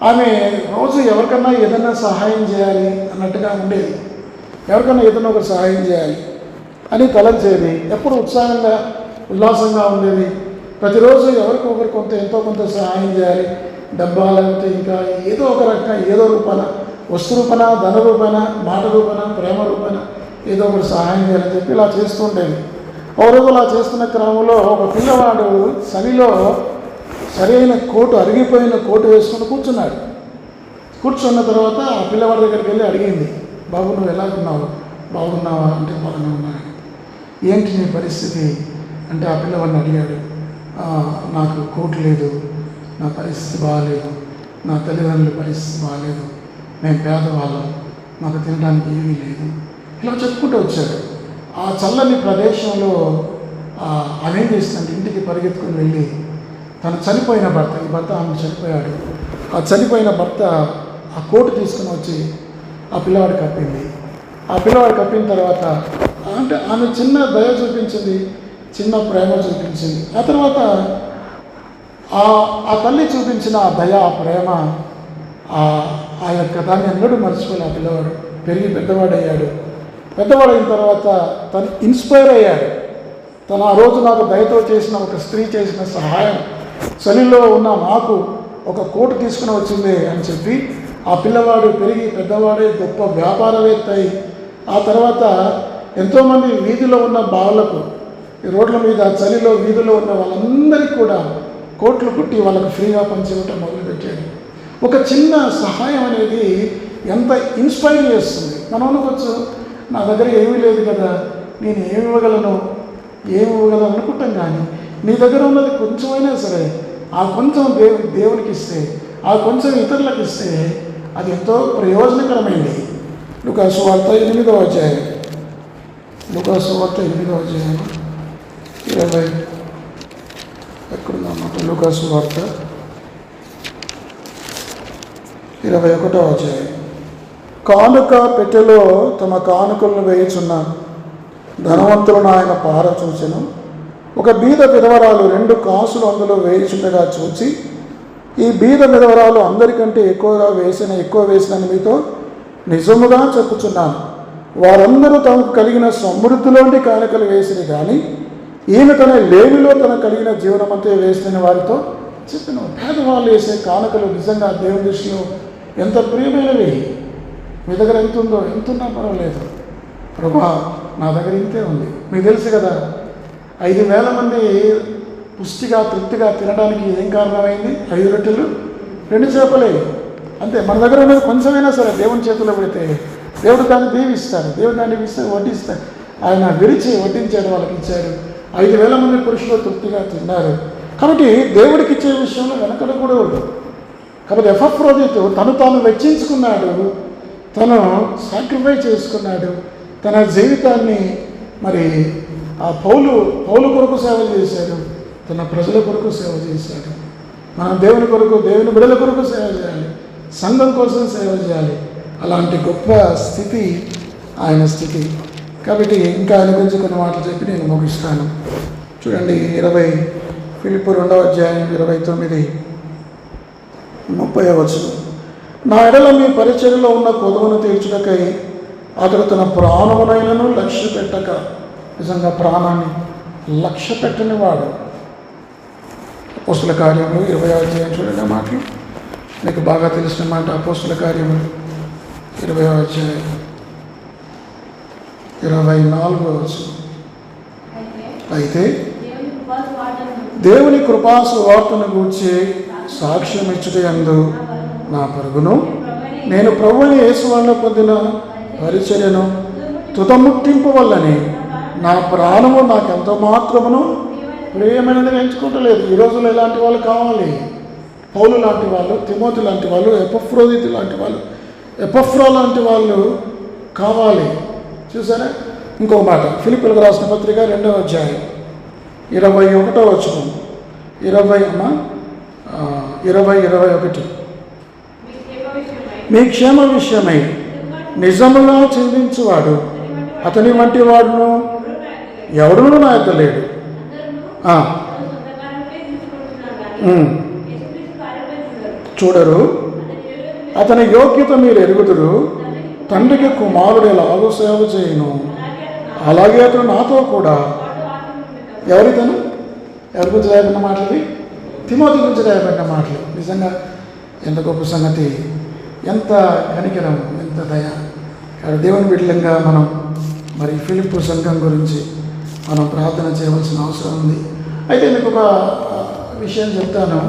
ఆమె రోజు ఎవరికన్నా ఏదైనా సహాయం చేయాలి అన్నట్టుగా ఉండేది. ఎవరికన్నా ఏదైనా ఒకరు సహాయం చేయాలి అని తలంచేది. ఎప్పుడు ఉత్సాహంగా, ఉల్లాసంగా ఉండేది. ప్రతిరోజు ఎవరికి ఒకరు ఎంతో కొంత సహాయం చేయాలి. డబ్బా, లేకపోతే ఇంకా ఏదో ఒక రకంగా, ఏదో రూపాన, వస్తు రూపాన, ధన రూపాన, మాట రూపాన, ప్రేమ రూపాన ఏదో ఒకటి సహాయం చేయాలని చెప్పి ఇలా చేస్తూ ఉండేది. ఒక రోజు అలా చేస్తున్న క్రమంలో ఒక పిల్లవాడు చలిలో సరైన కోటు, అరిగిపోయిన కోటు వేసుకుని కూర్చున్నాడు. కూర్చున్న తర్వాత ఆ పిల్లవాడి దగ్గరికి వెళ్ళి అడిగింది, బాబు నువ్వు ఎలా ఉన్నావు, బాగున్నావా అంటే బాగానే ఉన్నాను. ఏంటి నీ పరిస్థితి అంటే ఆ పిల్లవాడిని అడిగాడు. నాకు కోటు లేదు, నా పరిస్థితి బాగాలేదు, నా తల్లిదండ్రుల పరిస్థితి బాగాలేదు, మేము పేదవాళ్ళం, మాకు తినడానికి ఏమీ లేదు, ఇలా చెప్పుకుంటూ వచ్చాడు. ఆ చల్లని ప్రదేశంలో ఆమె ఏం చేస్తుందంటే ఇంటికి పరిగెత్తుకుని వెళ్ళి తను చనిపోయిన భర్త, ఈ భర్త ఆమె చనిపోయాడు, ఆ చనిపోయిన భర్త ఆ కోటు తీసుకుని వచ్చి ఆ పిల్లవాడు కప్పింది. ఆ పిల్లవాడు కప్పిన తర్వాత అంటే ఆమె చిన్న దయ చూపించింది, చిన్న ప్రేమ చూపించింది. ఆ తర్వాత ఆ తల్లి చూపించిన ఆ దయ, ఆ ప్రేమ, ఆ యొక్క దాన్ని ఎన్నడూ మర్చిపోయిన ఆ పిల్లవాడు పెరిగి పెద్దవాడయ్యాడు. పెద్దవాడైన తర్వాత తను ఇన్స్పైర్ అయ్యాడు. తను ఆ రోజు నాకు దయతో చేసిన ఒక స్త్రీ చేసిన సహాయం చలిలో ఉన్న నాకు ఒక కోటు తీసుకుని వచ్చింది అని చెప్పి ఆ పిల్లవాడు పెరిగి పెద్దవాడే గొప్ప వ్యాపారవేత్త అయి ఆ తర్వాత ఎంతోమంది వీధిలో ఉన్న బావులకు, రోడ్ల మీద చలిలో వీధిలో ఉన్న వాళ్ళందరికీ కూడా కోట్లు కుట్టి వాళ్ళకు ఫ్రీగా పంచివ్వటం మొదలుపెట్టాడు. ఒక చిన్న సహాయం అనేది ఎంత ఇన్స్పైర్ చేస్తుంది. మనం అనుకోవచ్చు నా దగ్గర ఏమీ లేదు కదా, నేను ఏమి ఇవ్వగలను అనుకుంటాం. కానీ నీ దగ్గర ఉన్నది కొంచెమైనా సరే ఆ కొంచెం దేవునికి ఇస్తే, ఆ కొంచెం ఇతరులకు ఇస్తే అది ఎంతో ప్రయోజనకరమైంది. లూకాసు వార్త 8వ అధ్యాయం, లూకాసు వార్త 8వ అధ్యాయం 20 ఎక్కడుందన్నమాట. లూకాసు వార్త 21వ అధ్యాయం. కానుక పెట్టెలో తమ కానుకలను వేయుచున్న ధనవంతులను ఆయన పార చూచెను. ఒక బీద విధవరాలు 2 కాసులు అందులో వేయుచుండగా చూచి, ఈ బీద విధవరాలు అందరికంటే ఎక్కువ వేసినని మీతో నిజముగా చెప్పుచున్నాను, వారందరూ తమకు కలిగిన సమృద్ధిలోంటి కానుకలు వేసిరి, కానీ ఈమె తన లేమిలో తన కలిగిన జీవనమంతా వేస్తున్న వారితో చెప్పిన పేదవాళ్ళు వేసే కానుకలు నిజంగా దేవుని దృష్టిలో ఎంత ప్రియమైనవి. మీ దగ్గర ఎంత ఉందో, ఎంతున్నా పర్వాలేదు, ప్రభా నా దగ్గర ఇంతే ఉంది. మీకు తెలుసు కదా, 5,000 మంది పుష్టిగా తృప్తిగా తినడానికి ఏం కారణమైంది? 5 రొట్టెలు 2 చేపలే. అంతే. మన దగ్గర ఉన్నది కొంచెమైనా సరే దేవుని చేతిలో పెడితే దేవుడు దాన్ని దీవిస్తాడు. దేవుడు దాన్ని వడ్డిస్తాడు. ఆయన విరిచి వడ్డించాడు, వాళ్ళకి ఇచ్చారు. 5,000 మంది పురుషులు తృప్తిగా తిన్నారు. కాబట్టి దేవుడికి ఇచ్చే విషయంలో వెనకడకూడదు. కాబట్టి ఎపఫ్రోదితు తాను వెచ్చించుకున్నాడు, తను సాక్రిఫైస్ చేసుకున్నాడు. తన జీవితాన్ని మరి ఆ పౌలు కొరకు సేవ చేశాడు, తన ప్రజల కొరకు సేవ చేశాడు. మనం దేవుని కొరకు, దేవుని బిడ్డల కొరకు సేవ చేయాలి, సంఘం కోసం సేవ చేయాలి. అలాంటి గొప్ప స్థితి ఆయన స్థితి. కాబట్టి ఇంకా ఆయన గురించి కొన్ని మాటలు చెప్పి నేను ముగిస్తాను. చూడండి, 20 ఫిలిప్పు 2వ అధ్యాయం 29-30 వచనం. నా ఎడల మీ పరిచర్యలో ఉన్న కొదవను తీర్చుటకై అతడు తన ప్రాణమునైనను లక్ష్య పెట్టక, నిజంగా ప్రాణాన్ని లక్ష్య పెట్టని వాడు. అపోస్తుల కార్యములు 20వ అధ్యాయం చూడండి ఆ మాటలు. మీకు బాగా తెలిసిన మాట. అపోస్తుల కార్యములు 20వ అధ్యాయం 24వ వచనం. అయితే దేవుని కృపా సువార్తను గూర్చి సాక్ష్యం ఇచ్చుటయందు నా పరుగును నేను ప్రభువైన యేసు వలన పొందిన పరిచర్యను తుదముట్టింపు వల్లనే నా ప్రాణము నాకెంతో మాత్రమును ప్రియమైనది ఎంచుకుంటలేదు. ఈ రోజుల్లో ఇలాంటి వాళ్ళు కావాలి. పౌలు లాంటి వాళ్ళు, తిమోతి లాంటి వాళ్ళు, ఎపఫ్రోదితు లాంటి వాళ్ళు, ఎపఫ్రా లాంటి వాళ్ళు కావాలి. చూసారా? ఇంకో మాట, ఫిలిప్పీయులకు రాసిన పత్రిక 2వ అధ్యాయం 21వ వచనం. 20-21 మీ క్షేమ విషయమై నిజముగా చింతించువాడు అతని వంటి వాడును ఎవడును నా యొక్క లేడు. చూడరు, అతని యోగ్యత మీరు ఎరుగుదురు. తండ్రికి కుమారుడు ఎలాగో సేవ చేయను, అలాగే అతను నాతో కూడా. ఎవరి గురించి రాయబడిన మాటలు? తిమోతి గురించి రాయబడిన మాటలు. నిజంగా ఎంత గొప్ప సంగతి, ఎంత కనికరం, ఎంత దయ. కాబట్టి దేవుని బిడ్డలంగా మనం మరి ఫిలిప్పు సంఘం గురించి మనం ప్రార్థన చేయవలసిన అవసరం ఉంది. అయితే మీకు ఒక విషయం చెప్తాను.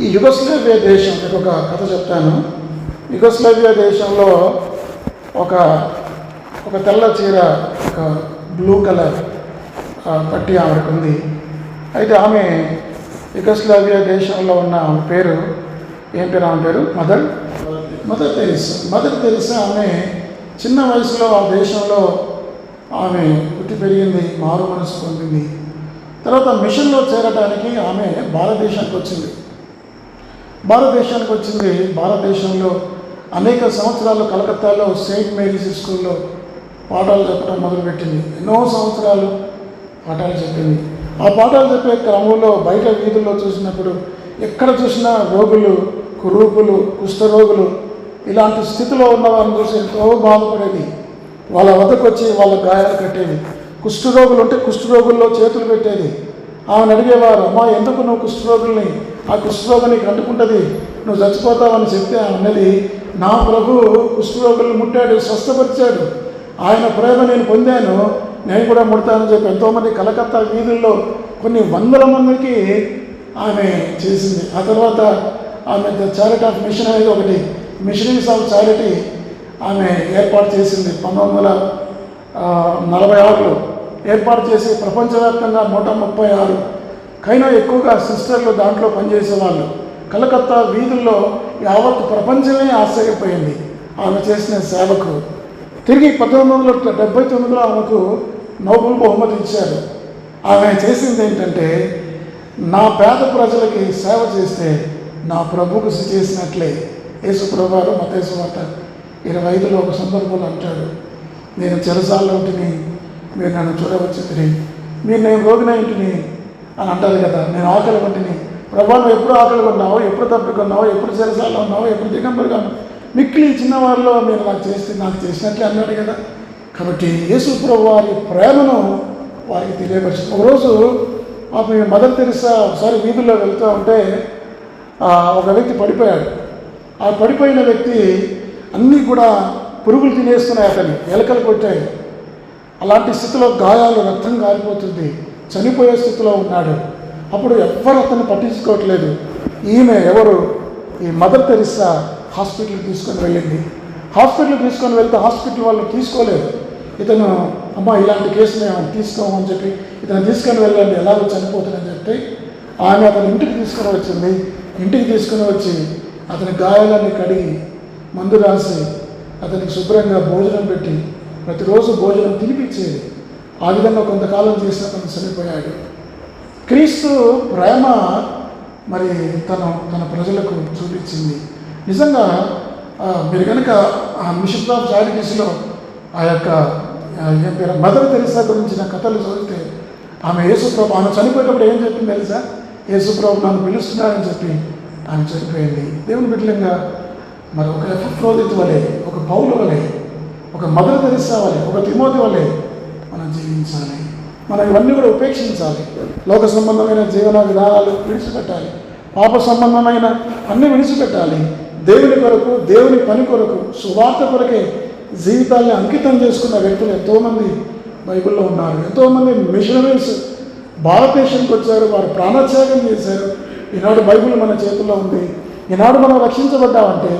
ఈ యుగోస్లావియా దేశం, మీకు ఒక కథ చెప్తాను. యుగోస్లావియా దేశంలో ఒక తెల్ల చీర, ఒక బ్లూ కలర్ పట్టి ఆమెకు ఉంది. అయితే ఆమె యుగోస్లావియా దేశంలో ఉన్న ఆమె పేరు ఏం పేరు? ఆమె పేరు మదర్ తెరిసా. ఆమె చిన్న వయసులో ఆ దేశంలో ఆమె పుట్టి పెరిగింది, మారు మనసు పొందింది. తర్వాత మిషన్లో చేరడానికి ఆమె భారతదేశానికి వచ్చింది. భారతదేశంలో అనేక సంవత్సరాలు కలకత్తాలో సెయింట్ మేరీస్ స్కూల్లో పాఠాలు చెప్పడం మొదలుపెట్టింది. ఎన్నో సంవత్సరాలు పాఠాలు చెప్పింది. ఆ పాఠాలు చెప్పే క్రమంలో బయట వీధుల్లో చూసినప్పుడు ఎక్కడ చూసినా రోగులు, కురూపులు, కుష్ఠరోగులు, ఇలాంటి స్థితిలో ఉన్న వారిని చూసి ఎంతో బాధపడేది. వాళ్ళ వద్దకు వచ్చి వాళ్ళ గాయాలు కట్టేది. కుష్ఠరోగులు ఉంటే కుష్ఠరోగుల్లో చేతులు పెట్టేది. ఆమెను అడిగేవారు, అమ్మా ఎందుకు నువ్వు కుష్ఠరోగుల్ని, ఆ కుష్ఠరోగం నీకు అంటుకుంటుంది, నువ్వు చచ్చిపోతావని చెప్తే ఆమె అన్నది, నా ప్రభు కుష్ఠరోగులను ముట్టాడు, స్వస్థపరిచాడు, ఆయన ప్రేమ నేను పొందాను, నేను కూడా ముడతానని చెప్పి ఎంతోమంది కలకత్తా వీధుల్లో కొన్ని వందల మందికి ఆమె చేసింది. ఆ తర్వాత ఆమె ద చారిటీ ఆఫ్ మిషన్ అనేది ఒకటి, మిషనరీస్ ఆఫ్ చారిటీ ఆమె ఏర్పాటు చేసింది. 1946లో ఏర్పాటు చేసి ప్రపంచవ్యాప్తంగా 136 కైనా ఎక్కువగా సిస్టర్లు దాంట్లో పనిచేసేవాళ్ళు. కలకత్తా వీధుల్లో యావత్ ప్రపంచమే ఆశ్చర్యపోయింది ఆమె చేసిన సేవకు. తిరిగి 1979లో ఆమెకు నోబెల్ బహుమతి ఇచ్చారు. ఆమె చేసింది ఏంటంటే, నా పేద ప్రజలకి సేవ చేస్తే నా ప్రభుకు చేసినట్లే. యేసు ప్రభువారు మత్తయి సువార్త 25లో ఒక సందర్భంలో అంటాడు, నేను చెరసాల్లో ఉంటిని, మీరు నన్ను చూడవచ్చుని, మీరు నేను రోగిన ఇంటిని అని అంటారు కదా. నేను ఆకలి వంటిని, ప్రభా నువ్వు ఎప్పుడు ఆకలి కొన్నావు, ఎప్పుడు తప్పుకున్నావు, ఎప్పుడు చెరసాల్లో ఉన్నావు, ఎప్పుడు దిగంబరుగా ఉన్నావు, మిక్కిలి చిన్నవారిలో మీరు నాకు చేసినట్లే అన్నాడు కదా. కాబట్టి యేసు ప్రభు వారి ప్రేమను వారికి తెలియపరిచింది. ఒకరోజు ఆమె మదర్ తెరిసా ఒకసారి వీధుల్లో వెళ్తూ ఉంటే ఒక వ్యక్తి పడిపోయాడు. ఆ పడిపోయిన వ్యక్తి అన్నీ కూడా పురుగులు తినేస్తున్నాయి, అతన్ని ఎలకలు కొట్టాయి. అలాంటి స్థితిలో గాయాలు, రక్తం కారిపోతుంది, చనిపోయే స్థితిలో ఉన్నాడు. అప్పుడు ఎవ్వరు అతన్ని పట్టించుకోవట్లేదు. ఈమె ఎవరు, ఈ మదర్ తెరిసా హాస్పిటల్కి తీసుకొని వెళ్ళింది. హాస్పిటల్కి తీసుకొని వెళ్తే హాస్పిటల్ వాళ్ళు తీసుకోలేదు. ఇతను అమ్మ ఇలాంటి కేసు మేము తీసుకోమని చెప్పి ఇతను తీసుకొని వెళ్ళండి, ఎలాగో చనిపోతుందని చెప్పి ఆమె అతని ఇంటికి తీసుకొని వచ్చింది. ఇంటికి తీసుకొని వచ్చి అతని గాయాలన్నీ కడిగి మందు రాసి అతనికి శుభ్రంగా భోజనం పెట్టి ప్రతిరోజు భోజనం తినిపించేది. ఆ విధంగా కొంతకాలం చేసి అతను చనిపోయాడు. క్రీస్తు ప్రేమ మరి తన ప్రజలకు చూపించింది. నిజంగా మీరు కనుక ఆ మిషన్ ఆఫ్ చారిటీస్లో ఆ యొక్క ఏం పేరు మదర్ తెరిసా గురించిన కథలు చదివితే ఆమె యేసుప్రభు ఆమె చనిపోయేటప్పుడు ఏం చెప్పింది తెలుసా? యేసుప్రభు నన్ను పిలుస్తున్నాడని చెప్పి ఆమె చనిపోయింది. దేవుని బిడ్డలంగా మరి ఒక ఎఫ్రోదితు వలె, ఒక పౌలు వలె, ఒక మదర్ తెరిసా వలె, ఒక తిమోతి వలె మనం జీవించాలి. మనం ఇవన్నీ కూడా ఉపేక్షించాలి. లోక సంబంధమైన జీవన విధానాలు విడిచిపెట్టాలి. పాప సంబంధమైన అన్నీ విడిచిపెట్టాలి. దేవుని కొరకు, దేవుని పని కొరకు, సువార్త కొరకే జీవితాన్ని అంకితం చేసుకున్న వ్యక్తులు ఎంతోమంది బైబిల్లో ఉన్నారు. ఎంతోమంది మిషనరీస్ భారతదేశానికి వచ్చారు, వారు ప్రాణత్యాగం చేశారు. ఈనాడు బైబిల్ మన చేతుల్లో ఉంది. ఈనాడు మనం రక్షించబడ్డామంటే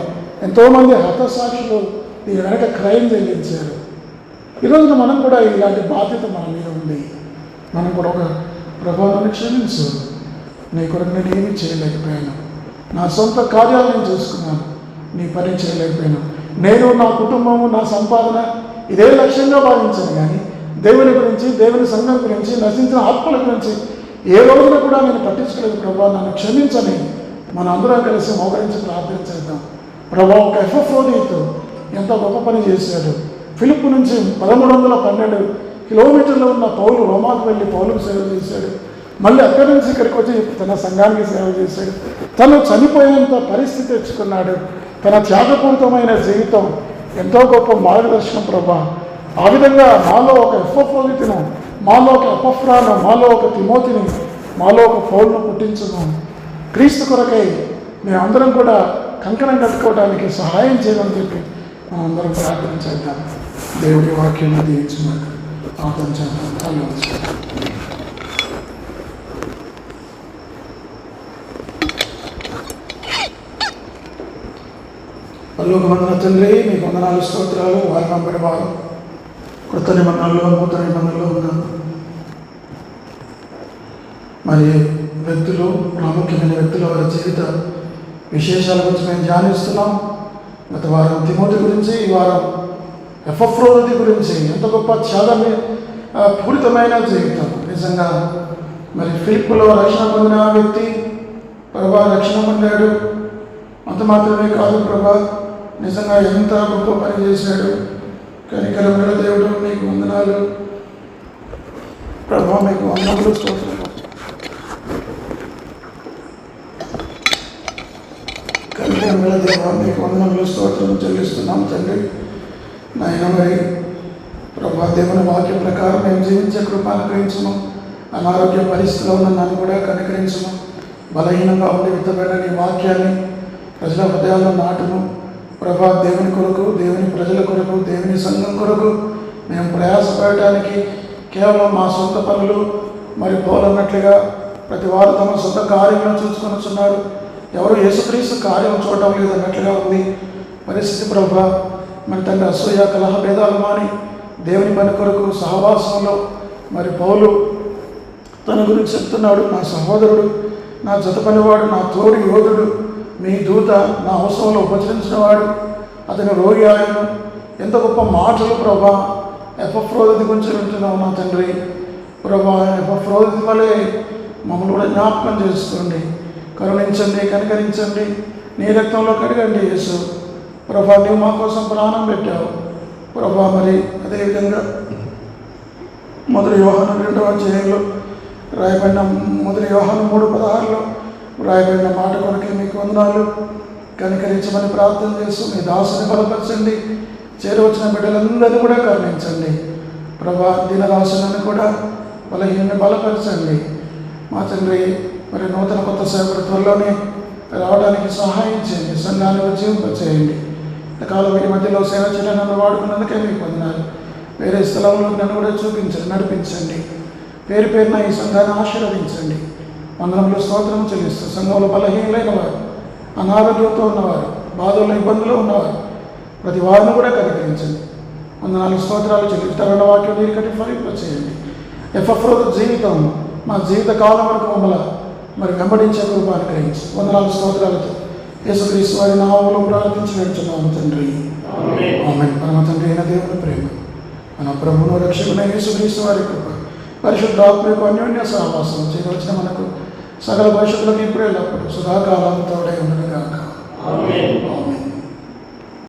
ఎంతోమంది హతసాక్షులు దీని వెనక క్రయం చెల్లించారు. ఈరోజున మనం కూడా ఇలాంటి బాధ్యత మన మీద ఉంది. మనం కూడా ఒక ప్రభావాన్ని క్షమించు, నీ కొరకు నేను ఏమీ చేయలేకపోయాను, నా సొంత కార్యాలు నేను చూసుకున్నాను, నీ పని చేయలేకపోయాను, నేను నా కుటుంబము నా సంపాదన ఇదే లక్ష్యంగా భావించాను, కానీ దేవుని గురించి, దేవుని సంఘం గురించి, నశించిన ఆత్మల గురించి ఏ రోజున కూడా నేను పట్టించుకోలేదు. ప్రభా నన్ను క్షమించని మన అందరం కలిసి మోకరించి ప్రార్థన చేద్దాం. ప్రభా ఒక ఎఫ్రోదితు ఎంత గొప్ప పని చేశాడు. ఫిలిప్పు నుంచి 1312 కిలోమీటర్లు ఉన్న పౌలు రోమాకు వెళ్ళి పౌలుకు సేవ చేశాడు. మళ్ళీ అక్కడి నుంచి ఇక్కడికి వచ్చి తన సంఘానికి సేవ చేశాడు. తను చనిపోయేంత పరిస్థితి తెచ్చుకున్నాడు. తన త్యాగపూరితమైన జీవితం ఎంతో గొప్ప మార్గదర్శనం ప్రభా. ఆ విధంగా మాలో ఒక ఎఫ్రోదితును, మాలో ఒక ఎపఫ్రాను, మాలో ఒక తిమోతిని, మాలో ఒక పౌలును పుట్టించును. క్రీస్తు కొరకై మేమందరం కూడా కంకణం కట్టుకోవడానికి సహాయం చేయమని చెప్పి మనం అందరం ప్రార్థన చేద్దాం. దేవుడి వాక్యాన్ని దీవించున్నాక ప్రార్థన చేద్దాం. పరలోకమందున తండ్రి, మీకు వందనాలు, స్తోత్రాలు. వారి పంపడి వారు కొత్త నిబంధనలో, నూతన నిబంధనలో ఉన్నాను. మరి వ్యక్తులు, ప్రాముఖ్యమైన వ్యక్తుల వారి జీవిత విశేషాల గురించి మేము ధ్యానిస్తున్నాం. గత వారం తిమోతి గురించి, ఈ వారం ఎపఫ్రోదితు గురించి. ఎంత గొప్ప త్యాగమే పూరితమైన జీవితం. నిజంగా మరి ఫిలిప్పులో రక్షణ పొందిన వ్యక్తి ప్రభా రక్షణ పొందాడు. అంత మాత్రమే కాదు ప్రభా, నిజంగా ఎంత గొప్ప పని చేశాడు. కనికరమైన దేవుడు, మీకు వందనాలు ప్రభా, మీకు వందనాలు, స్తోత్రాలు. కనికరమైన దేవా, మీకు వందనాలు, స్తోత్రం చెల్లిస్తున్నాం తండ్రి. నాయన మరి ప్రభా, దేవుని వాక్యం ప్రకారం మేము జీవించే కృప అనుగ్రహించము. అనారోగ్య పరిస్థితిలో ఉన్న నన్ను కూడా కనికరించము. బలహీనంగా ఉండి విత్తబడిన నీ వాక్యాన్ని ప్రజల హృదయాల్లో నాటును ప్రభా. దేవుని కొరకు, దేవుని ప్రజల కొరకు, దేవుని సంఘం కొరకు మేము ప్రయాసపడటానికి కేవలం మా సొంత పనులు మరి పోలన్నట్లుగా ప్రతి వారు తమ సొంత కార్యాలను చూసుకొనిచున్నారు. ఎవరు యేసుక్రీస్తు కార్యం చూడటం లేదన్నట్లుగా ఉంది పరిస్థితి ప్రభా. మరి తండ్రి అసూయ, కలహ భేదాలు మాని దేవుని పని కొరకు సహవాసంలో మరి పౌలు తన గురించి చెప్తున్నాడు. నా సహోదరుడు, నా జత పనివాడు, నా తోడి యోధుడు, మీ దూత, నా అవసరంలో ఉపచరించిన వాడు, అతని రోగి ఆయన. ఎంత గొప్ప మాటలు ప్రభా. ఎపఫ్రోదితు గురించి వింటున్నావు నా తండ్రి ప్రభా. ఎపఫ్రోదితు వలె మమ్మల్ని కూడా జ్ఞాపకం చేసుకోండి, కరుణించండి, కనికరించండి, నీ రక్తంలో కడగండి యేసు ప్రభా. నీవు మా కోసం ప్రాణం పెట్టావు ప్రభా. మరి అదేవిధంగా మొదటి యోహాను 2వ అధ్యాయంలో రాయబడిన, మొదటి యోహాను 3:16లో రాయబడిన మాట కొరకే మీకు వందనాలు. కనికరించమని ప్రార్థన చేస్తూ మీ దాసుని బలపరచండి, చేరవచ్చిన బిడ్డలందరినీ కూడా కరుణించండి ప్రభా. దినరాశులను కూడా బలహీనని బలపరచండి మా తండ్రి. మరి నూతన కొత్త సేవకుడు త్వరలోనే రావడానికి సహాయం చేయండి. సంఘాన్ని ఉజ్జీవింపచేయండి. కాలం ఈ మధ్యలో సేవ చేయడానికి నన్ను వాడుకున్నందుకే మీకు వందనాలు. వేరే స్థలంలో నన్ను కూడా చూపించండి, నడిపించండి. పేరు పేరున ఈ సంఘాన్ని ఆశీర్వదించండి. వందనములు స్తోత్రం చెల్లిస్తూ సంఘంలో బలహీనలైన వారు, అనారోగ్యంతో ఉన్నవారు, బాధల్లో ఇబ్బందులు ఉన్నవారు ప్రతి వారిని కూడా కనికరించండి. వందనాలు స్తోత్రాలు చెల్లిస్తారన్న వాక్యం మీరు కట్టి ఫలింపచేయండి. ఎపఫ్రోదు జీవితం మా జీవిత కాలం వరకు మమ్మల్ని మరి వెంబడించే కృప అనుగ్రహించి వందనాలు స్తోత్రాలతో యేసుక్రీస్తు వారి నామములో ప్రార్థించి వేడుచున్నాము తండ్రి. ఆమేన్. పరమ తండ్రి అయిన దేవుని ప్రేమ, మన ప్రభువును రక్షకుడైన యేసుక్రీస్తు వారి కృప, పరిశుద్ధాత్మ యొక్క అన్యోన్య సహవాసం చేయవలసిన మనకు సకల భవిష్యత్తులకు ఇప్పుడు ఎల్లప్పుడు సదాకాలం తోడై ఉండను గాక. ఆమేన్.